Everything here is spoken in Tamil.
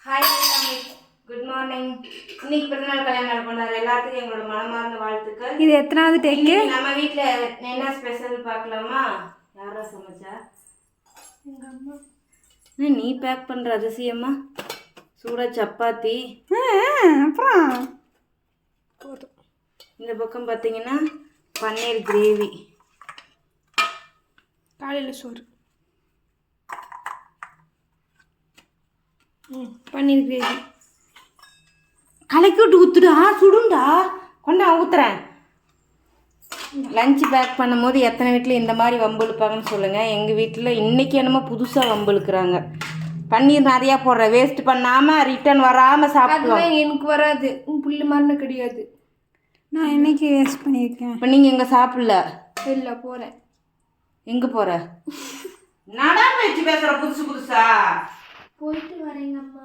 Hi good morning. இன்னைக்கு பிறந்தநாள் கல்யாணம் பண்ணார். எல்லாத்துக்கும் எங்களோட மனமார்ந்த வாழ்த்துக்கள். இது எத்தனாவது டேக்கு? நம்ம வீட்டில் என்ன ஸ்பெஷல் பார்க்கலாமா? யாரோ சமைச்சா? எங்கள் அம்மா. நீ பேக் பண்ணுற அதிசயமா? சூட சப்பாத்தி, அப்புறம் போதும். இந்த பக்கம் பார்த்தீங்கன்னா பன்னீர் கிரேவி, காலையில் சோறு, பன்னீர் கிரேவி. கலக்கி விட்டு ஊற்றுடா, சுடுண்டா, கொண்டா ஊற்றுறேன். லஞ்சு பேக் பண்ணும்போது எத்தனை வீட்டில் இந்த மாதிரி வம்புழுப்பாங்கன்னு சொல்லுங்கள். எங்கள் வீட்டில் இன்றைக்கி என்னமோ புதுசாக வம்புழுக்கிறாங்க. பன்னீர் நிறையா போடுற, வேஸ்ட் பண்ணாமல் ரிட்டர்ன் வராமல் சாப்பிடுவோம். எனக்கு வராது, புல்லு மாதிரி கிடையாது. நான் என்னைக்கு வேஸ்ட் பண்ணியிருக்கேன்? இப்போ நீங்கள் எங்கே சாப்பிடல? இல்லை, போகிறேன். எங்கே போகிற? நடா வச்சு பேசுகிற புதுசா போயிட்டு வரேங்க அம்மா.